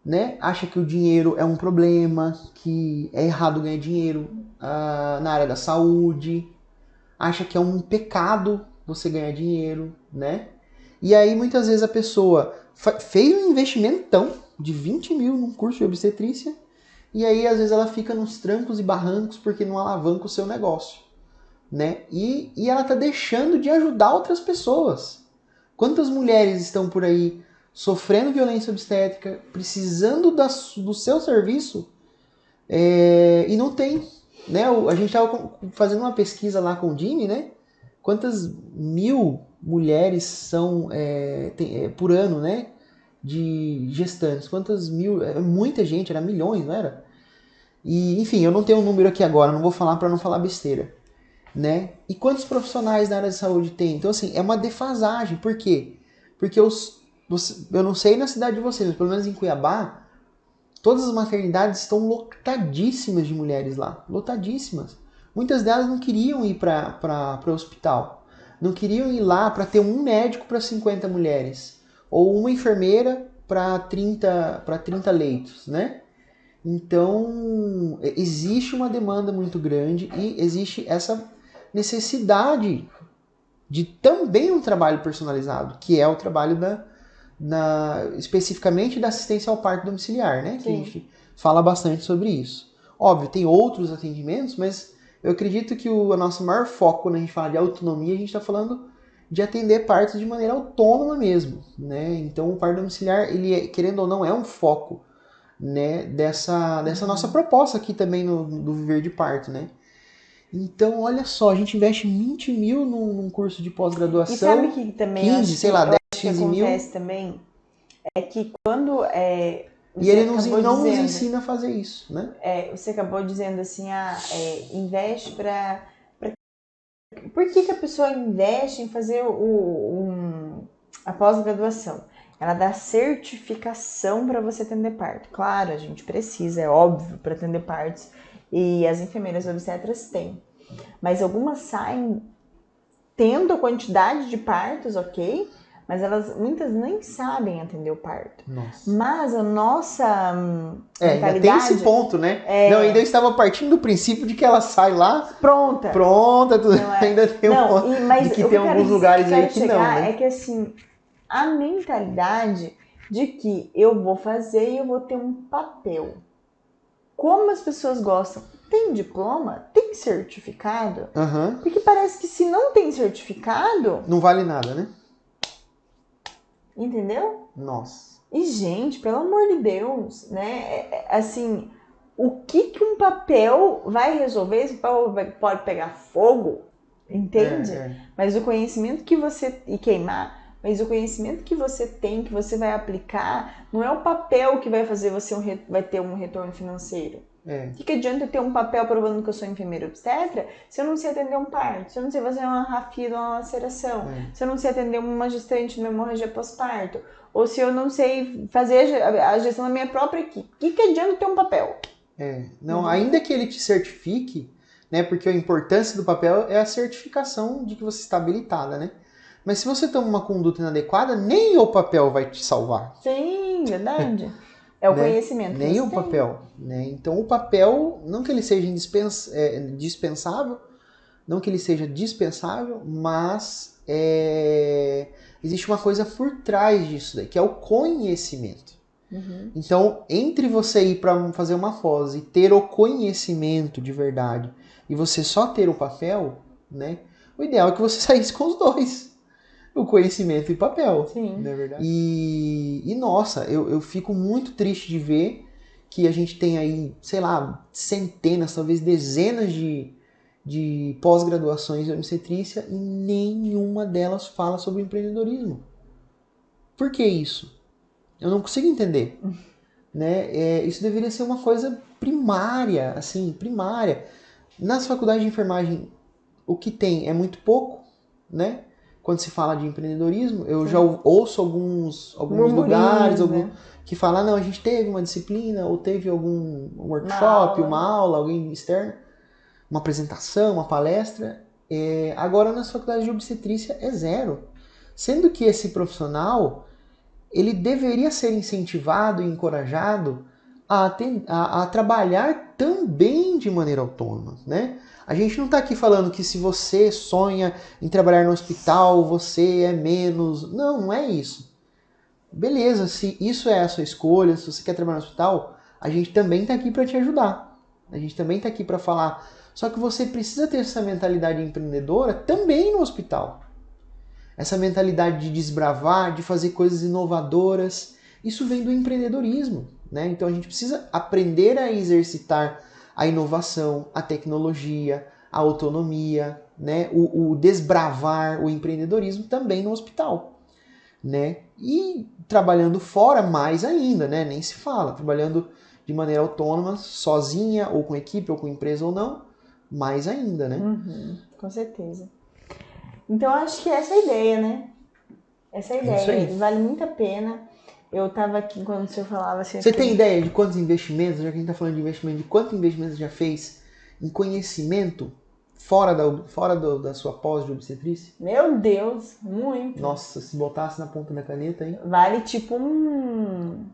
Né? Acha que o dinheiro é um problema, que é errado ganhar dinheiro na área da saúde. Acha que é um pecado você ganhar dinheiro, né? E aí muitas vezes a pessoa fez um investimentão de 20 mil num curso de obstetrícia e aí às vezes ela fica nos trancos e barrancos porque não alavanca o seu negócio, né? E ela tá deixando de ajudar outras pessoas. Quantas mulheres estão por aí sofrendo violência obstétrica, precisando do seu serviço e não tem, né? A gente estava fazendo uma pesquisa lá com o Jimmy, né? Quantas mil mulheres são por ano, né? De gestantes. Quantas mil? Muita gente, era milhões, não era? E, enfim, eu não tenho um número aqui agora, não vou falar para não falar besteira, né? E quantos profissionais na área de saúde tem? Então, assim, é uma defasagem. Por quê? Porque eu não sei na cidade de vocês, mas pelo menos em Cuiabá, todas as maternidades estão lotadíssimas de mulheres lá. Lotadíssimas. Muitas delas não queriam ir para o hospital. Não queriam ir lá para ter um médico para 50 mulheres. Ou uma enfermeira para 30 leitos, né? Então, existe uma demanda muito grande e existe essa necessidade de também um trabalho personalizado, que é o trabalho especificamente da assistência ao parto domiciliar, né? Que a gente fala bastante sobre isso. Óbvio, tem outros atendimentos, mas eu acredito que o nosso maior foco quando a gente fala de autonomia, a gente está falando de atender partos de maneira autônoma mesmo, né? Então, o parto domiciliar, ele querendo ou não, é um foco, né, dessa nossa proposta aqui também do Viver de Parto, né? Então, olha só, a gente investe 20 mil num curso de pós-graduação. E sabe que também 15, sei lá, 10, 15 mil. O que acontece também é que quando e ele não nos ensina a fazer isso, né? Você acabou dizendo assim, investe para... Por que a pessoa investe em fazer a pós-graduação? Ela dá certificação para você atender parto. Claro, a gente precisa, é óbvio, para atender partos. E as enfermeiras obstetras têm. Mas algumas saem tendo a quantidade de partos, ok? Mas muitas nem sabem atender o parto. Nossa. Mas a nossa mentalidade... Ainda tem esse ponto, né? Não, ainda eu estava partindo do princípio de que ela sai lá... Pronta, tudo. Ainda tem um ponto de que tem alguns lugares aí que não, né? É que assim, a mentalidade de que eu vou fazer e eu vou ter um papel. Como as pessoas gostam, tem diploma, tem certificado, porque parece que se não tem certificado... Não vale nada, né? Entendeu? Nossa. E, gente, pelo amor de Deus, né? Assim, o que um papel vai resolver? Esse papel pode pegar fogo, entende? Mas o conhecimento que você... E queimar... Mas o conhecimento que você tem, que você vai aplicar, não é o papel que vai fazer você vai ter um retorno financeiro. O que adianta eu ter um papel provando que eu sou enfermeira obstetra se eu não sei atender um parto, se eu não sei fazer uma rafia ou uma laceração, se eu não sei atender uma gestante numa hemorragia pós-parto, ou se eu não sei fazer a gestão da minha própria equipe. O que adianta ter um papel? Não, ainda que ele te certifique, né, porque a importância do papel é a certificação de que você está habilitada, né? Mas se você toma uma conduta inadequada, nem o papel vai te salvar. Sim, verdade. É o conhecimento. Nem o papel. Né? Então o papel, não que ele seja dispensável, não que ele seja dispensável, mas existe uma coisa por trás disso, que é o conhecimento. Então, entre você ir para fazer uma pós e ter o conhecimento de verdade e você só ter o papel, né? O ideal é que você saísse com os dois. O conhecimento e papel. Sim. Não é verdade? E nossa, eu fico muito triste de ver que a gente tem aí, sei lá, centenas, talvez dezenas de pós-graduações de obstetrícia e nenhuma delas fala sobre empreendedorismo. Por que isso? Eu não consigo entender. Né? Isso deveria ser uma coisa primária, assim, primária. Nas faculdades de enfermagem, o que tem é muito pouco, né? quando se fala de empreendedorismo, eu já ouço alguns lugares que falam, não, a gente teve uma disciplina, ou teve algum workshop, uma aula, alguém externo, uma apresentação, uma palestra. Agora, nas faculdades de obstetrícia, é zero. Sendo que esse profissional, ele deveria ser incentivado e encorajado a trabalhar também de maneira autônoma, né? A gente não está aqui falando que se você sonha em trabalhar no hospital, você é menos... Não, não é isso. Beleza, se isso é a sua escolha, se você quer trabalhar no hospital, a gente também está aqui para te ajudar. A gente também está aqui para falar. Só que você precisa ter essa mentalidade empreendedora também no hospital. Essa mentalidade de desbravar, de fazer coisas inovadoras. Isso vem do empreendedorismo, né? Então a gente precisa aprender a exercitar a inovação, a tecnologia, a autonomia, né? O desbravar o empreendedorismo também no hospital, né? E trabalhando fora mais ainda, né? Nem se fala, trabalhando de maneira autônoma, sozinha, ou com equipe, ou com empresa ou não, mais ainda, né? Com certeza. Então acho que essa é a ideia, né? Essa é a ideia. Vale muito a pena. Eu tava aqui quando o senhor falava assim... Você tem ideia de quantos investimentos, já que a gente tá falando de investimento, de quanto investimento você já fez em conhecimento fora da sua pós de obstetrícia? Meu Deus, muito. Nossa, se botasse na ponta da caneta, hein? Vale tipo um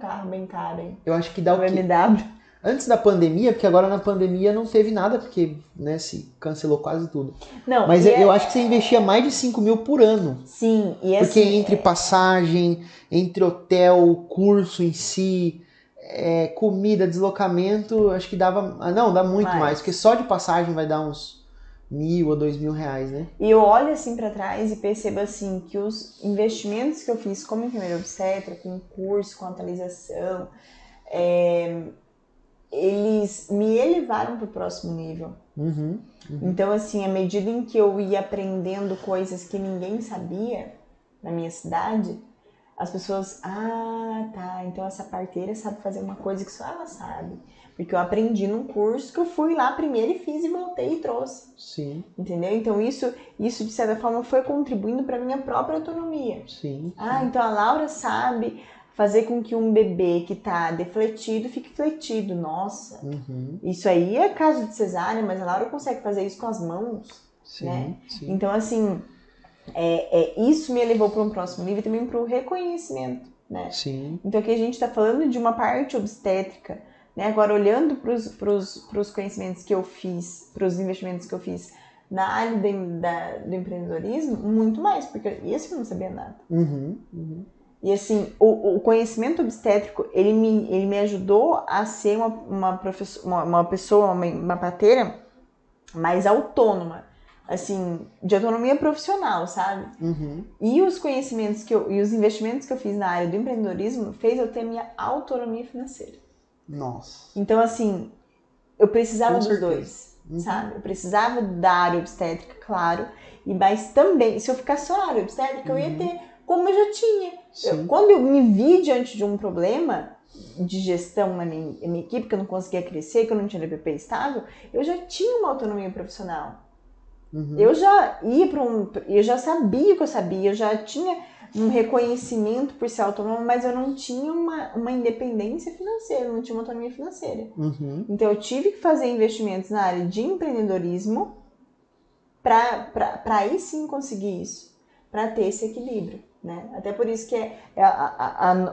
carro bem caro, hein? Eu acho que dá o quê? BMW. Antes da pandemia, porque agora na pandemia não teve nada, porque, né, se cancelou quase tudo. Não, mas eu acho que você investia mais de 5 mil por ano. Sim, e porque assim, entre passagem, entre hotel, curso em si, comida, deslocamento, acho que dava... Não, dá muito mais, porque só de passagem vai dar uns 1.000 ou 2.000 reais, né? E eu olho assim pra trás e percebo assim que os investimentos que eu fiz como enfermeira obstetra, com curso, com atualização, eles me elevaram para o próximo nível. Então, assim, à medida em que eu ia aprendendo coisas que ninguém sabia na minha cidade, as pessoas, tá, então essa parteira sabe fazer uma coisa que só ela sabe. Porque eu aprendi num curso que eu fui lá primeiro e fiz e voltei e trouxe. Sim. Entendeu? Então isso de certa forma foi contribuindo para minha própria autonomia. Sim. Então a Laura sabe fazer com que um bebê que tá defletido fique fletido. Nossa, isso aí é caso de cesárea, mas a Laura consegue fazer isso com as mãos, né? Sim. Então, assim, isso me levou para um próximo nível e também para o reconhecimento, né? Sim. Então, aqui a gente está falando de uma parte obstétrica, né? Agora, olhando para os conhecimentos que eu fiz, para os investimentos que eu fiz na área do empreendedorismo, muito mais, porque isso eu não sabia nada. E assim, o conhecimento obstétrico, ele me ajudou a ser uma pessoa, uma parteira mais autônoma, assim, de autonomia profissional, sabe? E os conhecimentos e os investimentos que eu fiz na área do empreendedorismo fez eu ter minha autonomia financeira. Nossa. Então, assim, eu precisava dos dois, sabe? Eu precisava da área obstétrica, claro, mas também, se eu ficasse só na área obstétrica, eu ia ter como eu já tinha. Quando eu me vi diante de um problema de gestão na minha equipe, que eu não conseguia crescer, que eu não tinha DPP estável, eu já tinha uma autonomia profissional. Eu já ia eu já sabia o que eu sabia, eu já tinha um reconhecimento por ser autônomo, mas eu não tinha uma independência financeira, não tinha uma autonomia financeira. Então eu tive que fazer investimentos na área de empreendedorismo para aí sim conseguir isso, para ter esse equilíbrio, né? Até por isso que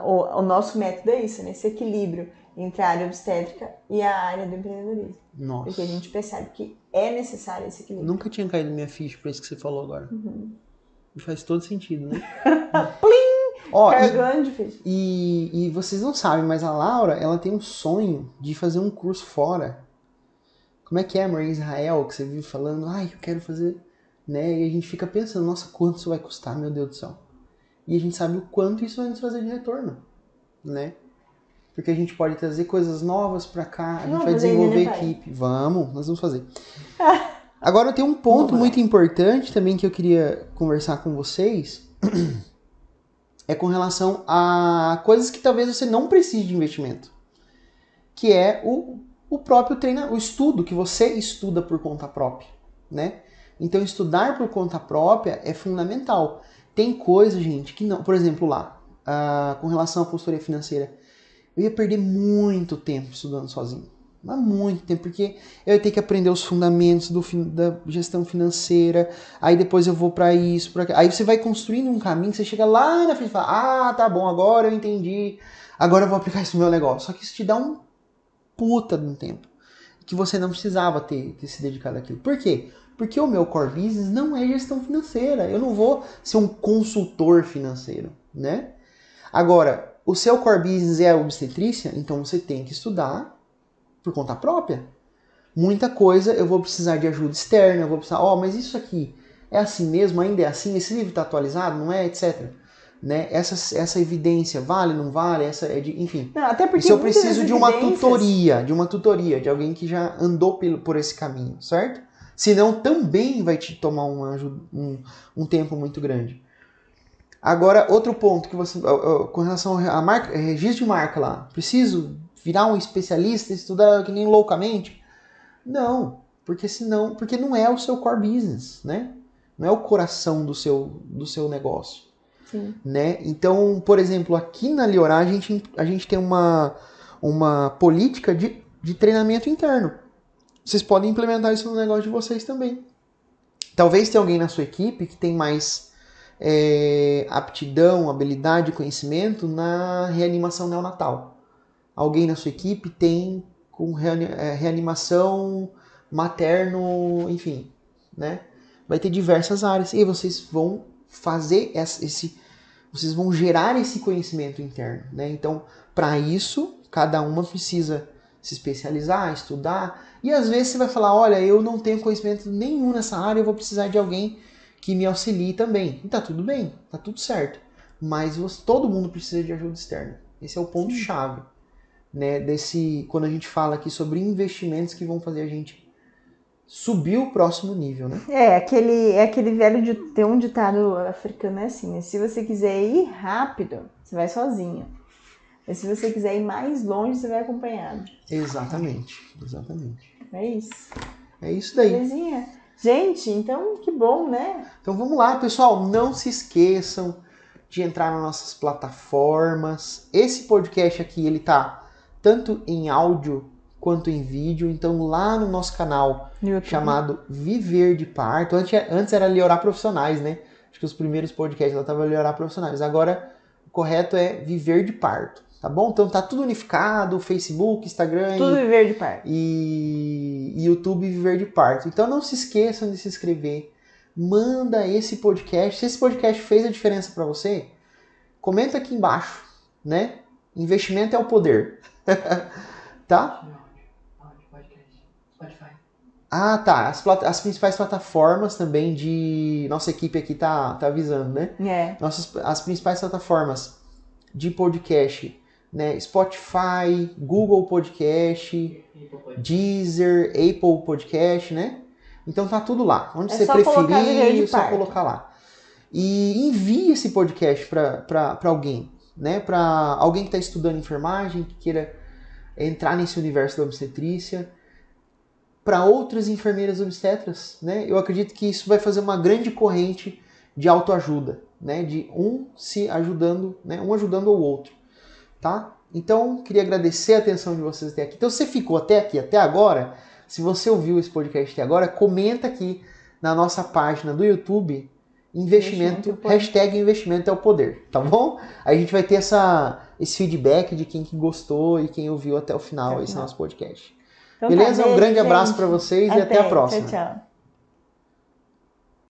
o nosso método é isso, né? Esse equilíbrio entre a área obstétrica e a área do empreendedorismo. Nossa. Porque a gente percebe que é necessário esse equilíbrio. Nunca tinha caído minha ficha pra isso que você falou agora. E faz todo sentido, né? Plim! Carregando de ficha. E vocês não sabem, mas a Laura, ela tem um sonho de fazer um curso fora. Como é que é, amor? Em Israel, que você vive falando, eu quero fazer, né? E a gente fica pensando, nossa, quanto isso vai custar, meu Deus do céu. E a gente sabe o quanto isso vai nos fazer de retorno, né? Porque a gente pode trazer coisas novas pra cá, a gente vai desenvolver equipe. Nós vamos fazer. Agora tem um ponto muito importante também que eu queria conversar com vocês, é com relação a coisas que talvez você não precise de investimento, que é o próprio o estudo que você estuda por conta própria, né? Então, estudar por conta própria é fundamental. Tem coisa, gente, que não... Por exemplo, lá, com relação à consultoria financeira, eu ia perder muito tempo estudando sozinho. Mas muito tempo, porque eu ia ter que aprender os fundamentos da gestão financeira, aí depois eu vou para isso, para aquilo. Aí você vai construindo um caminho, você chega lá na frente e fala, tá bom, agora eu entendi, agora eu vou aplicar isso no meu negócio. Só que isso te dá um puta de um tempo, que você não precisava ter se dedicado àquilo. Por quê? Porque o meu core business não é gestão financeira, eu não vou ser um consultor financeiro, né? Agora, o seu core business é a obstetrícia, então você tem que estudar por conta própria. Muita coisa eu vou precisar de ajuda externa, eu vou precisar, mas isso aqui é assim mesmo, ainda é assim, esse livro está atualizado, não é, etc. Né? Essa evidência vale, não vale, enfim. Não, até porque isso eu preciso de uma tutoria, de alguém que já andou por esse caminho, certo? Senão também vai te tomar um tempo muito grande. Agora, outro ponto que você, com relação a marca, registro de marca lá, preciso virar um especialista, estudar que nem loucamente? Não, porque não é o seu core business, né? Não é o coração do seu negócio. Sim. Né? Então, por exemplo, aqui na Liorá a gente tem uma política de treinamento interno. Vocês podem implementar isso no negócio de vocês também. Talvez tenha alguém na sua equipe que tem mais aptidão, habilidade, conhecimento na reanimação neonatal. Alguém na sua equipe tem com reanimação materno, enfim, né? Vai ter diversas áreas e vocês vão fazer vocês vão gerar esse conhecimento interno, né? Então, para isso, cada uma precisa se especializar, estudar, e às vezes você vai falar, olha, eu não tenho conhecimento nenhum nessa área, eu vou precisar de alguém que me auxilie também. E tá tudo bem, tá tudo certo. Mas todo mundo precisa de ajuda externa. Esse é o ponto-chave, né? Quando a gente fala aqui sobre investimentos que vão fazer a gente subir o próximo nível, né? Aquele velho tem um ditado africano assim, né? Se você quiser ir rápido, você vai sozinho. Mas se você quiser ir mais longe, você vai acompanhado. Exatamente. É isso. É isso daí. Belezinha. Gente, então que bom, né? Então vamos lá, pessoal. Não se esqueçam de entrar nas nossas plataformas. Esse podcast aqui, ele tá tanto em áudio quanto em vídeo. Então lá no nosso canal chamado Viver de Parto. Antes era Liorá Profissionais, né? Acho que os primeiros podcasts lá estavam Liorá Profissionais. Agora o correto é Viver de Parto. Tá bom? Então tá tudo unificado, Facebook, Instagram... Tudo Viver de Parto. E YouTube Viver de Parto. Então não se esqueçam de se inscrever. Manda esse podcast. Se esse podcast fez a diferença para você, comenta aqui embaixo, né? Investimento é o poder. Tá? Spotify. Ah, tá. As principais plataformas também de... Nossa equipe aqui tá avisando, né? As principais plataformas de podcast, né? Spotify, Google Podcast, Deezer, Apple Podcast, né? Então tá tudo lá. Onde você preferir, é só colocar lá. E envie esse podcast para alguém, né? Para alguém que está estudando enfermagem, que queira entrar nesse universo da obstetrícia, para outras enfermeiras obstetras, né? Eu acredito que isso vai fazer uma grande corrente de autoajuda, né? De um se ajudando, né? Um ajudando o outro, tá? Então, queria agradecer a atenção de vocês até aqui. Então, se você ficou até aqui, até agora, se você ouviu esse podcast até agora, comenta aqui na nossa página do YouTube, hashtag investimento é o poder, tá bom? Aí a gente vai ter esse feedback de quem que gostou e quem ouviu até o final esse nosso podcast. Então, beleza? Um grande abraço para vocês e até a próxima. Tchau, tchau.